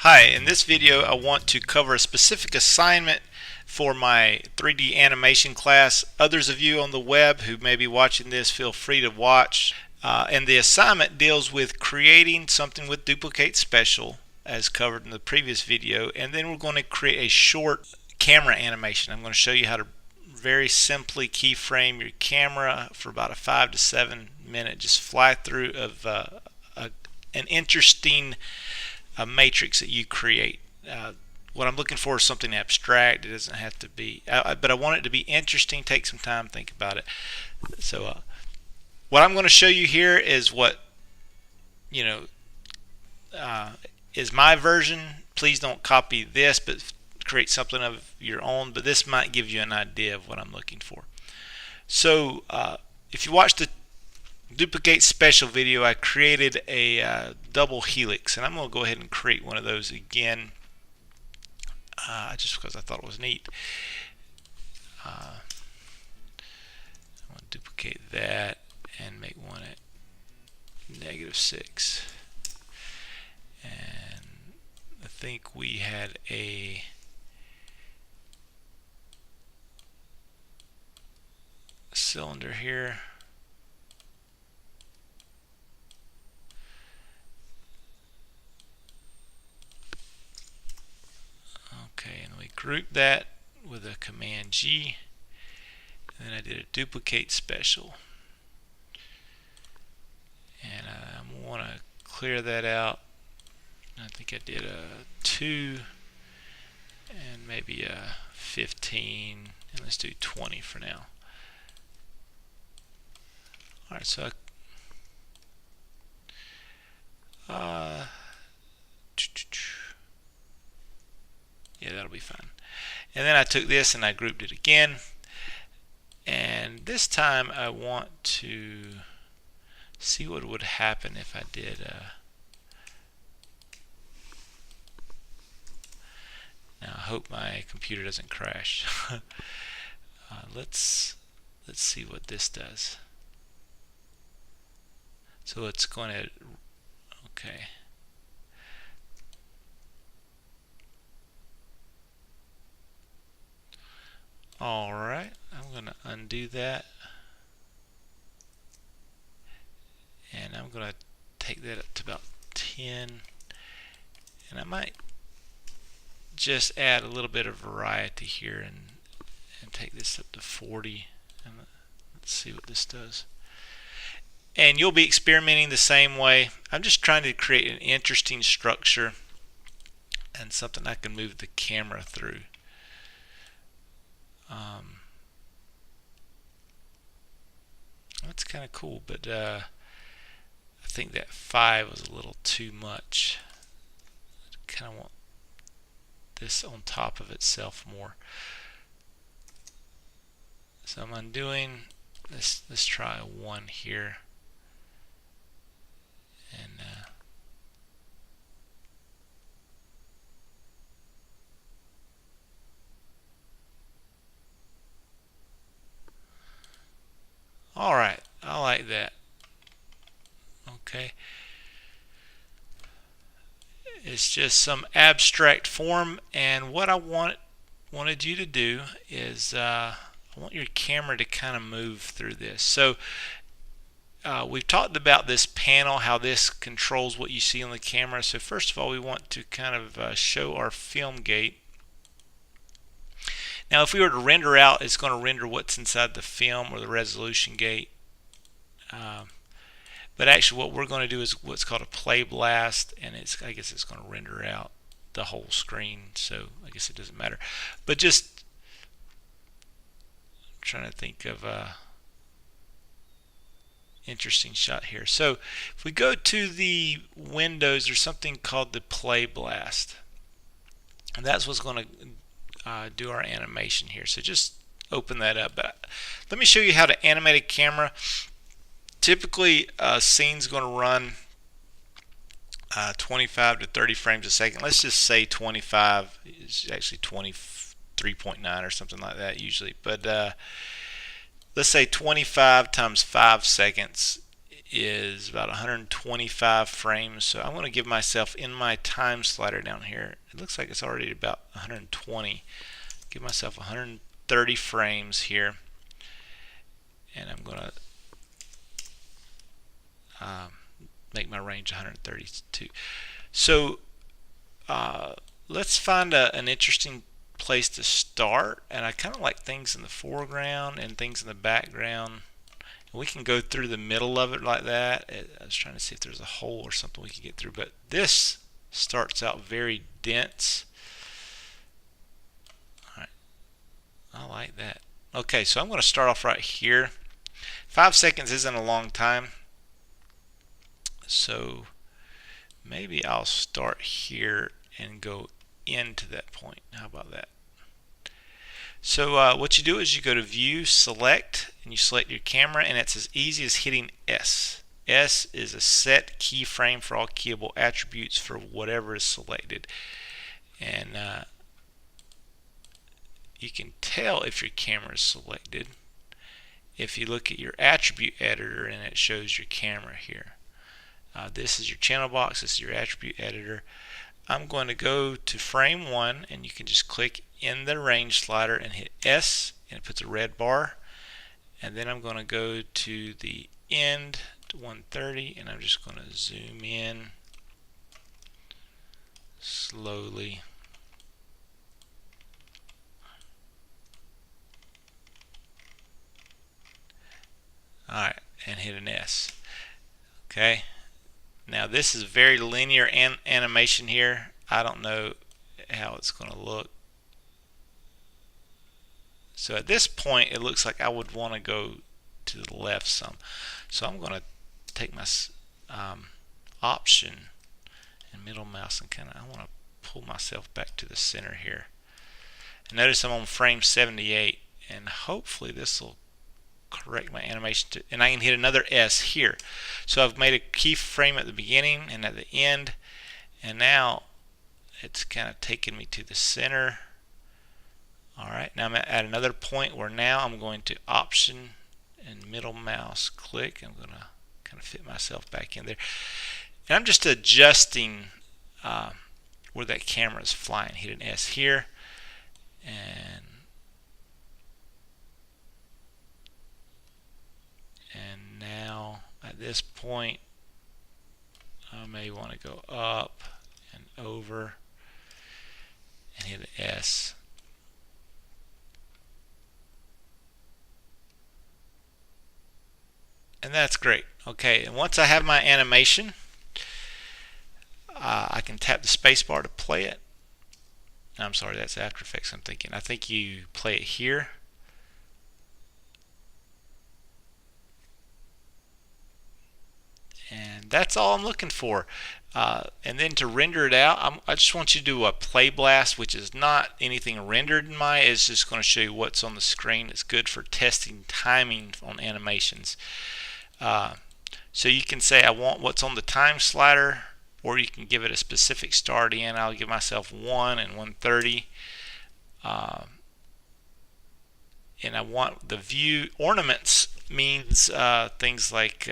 Hi, in this video I want to cover a specific assignment for my 3D animation class. Others of you on the web who may be watching this, feel free to watch. And the assignment deals with creating something with duplicate special as covered in the previous video, and then we're going to create a short camera animation. I'm going to show you how to very simply keyframe your camera for about a 5 to 7 minute just fly through of an interesting matrix that you create. What I'm looking for is something abstract. It doesn't have to be, but I want it to be interesting. Take some time, think about it. So what I'm going to show you here is what is my version. Please don't copy this, but create something of your own. But this might give you an idea of what I'm looking for. So if you watch the duplicate special video, I created a double helix, and I'm going to go ahead and create one of those again just because I thought it was neat. I'm going to duplicate that and make one at -6, and I think we had a cylinder here. Okay, and we grouped that with a Command G, and then I did a duplicate special, and I want to clear that out. I think I did a 2 and maybe a 15, and let's do 20 for now. Alright, so yeah, that'll be fine. And then I took this and I grouped it again, and this time I want to see what would happen if I did now I hope my computer doesn't crash. Let's see what this does. So it's going to, okay, alright, I'm going to undo that, and I'm going to take that up to about 10, and I might just add a little bit of variety here and take this up to 40, and let's see what this does. And you'll be experimenting the same way. I'm just trying to create an interesting structure and something I can move the camera through. That's kind of cool, but I think that 5 was a little too much. I kind of want this on top of itself more. So I'm undoing this. Let's try a 1 here, and alright, I like that. Okay, it's just some abstract form, and what I wanted you to do is I want your camera to kind of move through this. So we've talked about this panel, how this controls what you see on the camera. So first of all, we want to kind of show our film gate. Now if we were to render out, it's going to render what's inside the film or the resolution gate. But actually what we're going to do is what's called a play blast, and I guess it's going to render out the whole screen, so I guess it doesn't matter. But just trying to think of a interesting shot here. So if we go to the windows, there's something called the play blast, and that's what's going to do our animation here. So just open that up. But let me show you how to animate a camera. Typically a scene's going to run 25 to 30 frames a second. Let's just say 25. It's actually 23.9 or something like that usually, but let's say 25 times 5 seconds is about 125 frames, so I'm going to give myself, in my time slider down here, it looks like it's already about 120. Give myself 130 frames here, and I'm going to make my range 132. So let's find an interesting place to start, and I kind of like things in the foreground and things in the background. We can go through the middle of it like that. I was trying to see if there's a hole or something we can get through, but this starts out very dense. All right, I like that. Okay, so I'm going to start off right here. 5 seconds isn't a long time, so maybe I'll start here and go into that point. How about that? So what you do is you go to View, Select, and you select your camera, and it's as easy as hitting S. S is a set keyframe for all keyable attributes for whatever is selected. And you can tell if your camera is selected if you look at your attribute editor, and it shows your camera here. This is your channel box, this is your attribute editor. I'm going to go to frame 1, and you can just click in the range slider and hit S, and it puts a red bar. And then I'm going to go to the end to 130, and I'm just going to zoom in slowly. Alright, and hit an S. Okay. Now this is very linear animation here. I don't know how it's going to look. So at this point it looks like I would want to go to the left some. So I'm going to take my option and middle mouse and I want to pull myself back to the center here. And notice I'm on frame 78, and hopefully this will correct my animation and I can hit another S here. So I've made a keyframe at the beginning and at the end, and now it's kind of taken me to the center. Alright, now I'm at another point where now I'm going to option and middle mouse click. I'm going to kind of fit myself back in there, and I'm just adjusting where that camera is flying. Hit an S here, and now at this point I may want to go up and over and hit an S. And that's great. Okay, and once I have my animation, I can tap the space bar to play it. I'm sorry, that's After Effects I'm thinking. I think you play it here. And that's all I'm looking for. And then to render it out, I just want you to do a play blast, which is not anything rendered in Maya. It's just going to show you what's on the screen. It's good for testing timing on animations. So you can say I want what's on the time slider, or you can give it a specific start in. I'll give myself 1 and 130. And I want the view ornaments means things like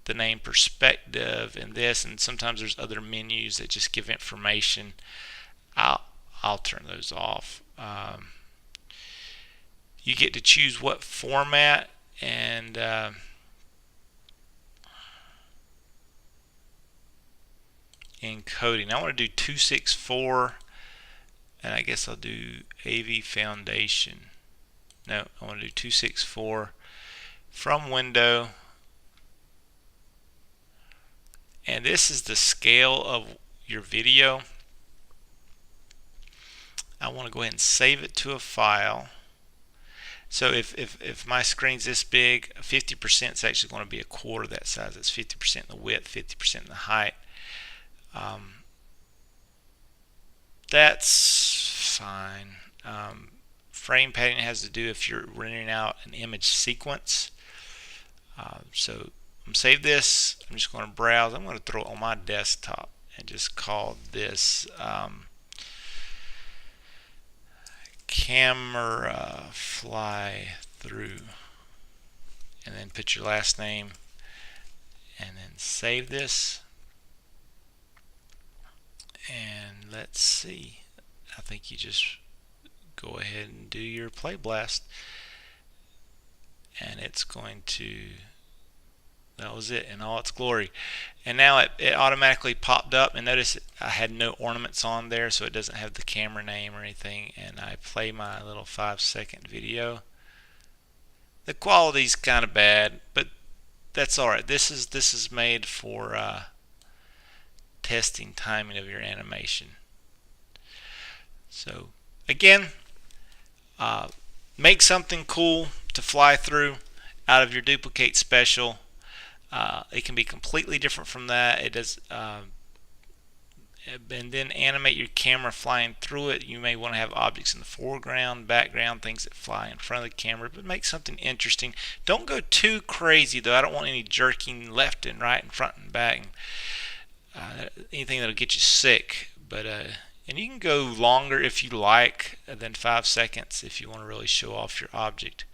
the name perspective and this, and sometimes there's other menus that just give information. I'll turn those off. You get to choose what format and encoding. I want to do 264, and I guess I'll do AV Foundation. No, I want to do 264 from window. And this is the scale of your video. I want to go ahead and save it to a file. So if my screen's this big, 50% is actually going to be a quarter that size. It's 50% in the width, 50% in the height. That's fine. Frame padding has to do if you're rendering out an image sequence. So I'm save this. I'm just going to browse. I'm going to throw it on my desktop and just call this camera fly through, and then put your last name. and then save this. And let's see, I think you just go ahead and do your play blast, and it's going to, that was it in all its glory. And now it automatically popped up, and notice I had no ornaments on there, so it doesn't have the camera name or anything. And I play my little 5-second video. The quality's kind of bad, but that's alright. This is made for testing timing of your animation. So again, make something cool to fly through out of your duplicate special. It can be completely different from that. It does, and then animate your camera flying through it. You may want to have objects in the foreground, background, things that fly in front of the camera, but make something interesting. Don't go too crazy though. I don't want any jerking left and right and front and back, and anything that'll get you sick. But and you can go longer if you like than 5 seconds if you want to really show off your object.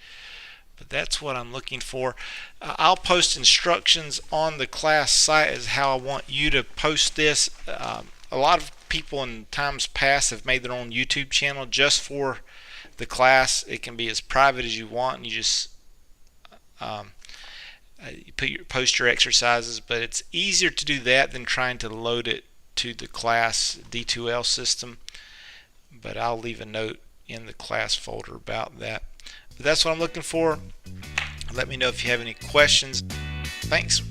But that's what I'm looking for. I'll post instructions on the class site as how I want you to post this. A lot of people in times past have made their own YouTube channel just for the class. It can be as private as you want, and you just you post your exercises, but it's easier to do that than trying to load it to the class D2L system. But I'll leave a note in the class folder about that. But that's what I'm looking for. Let me know if you have any questions. Thanks.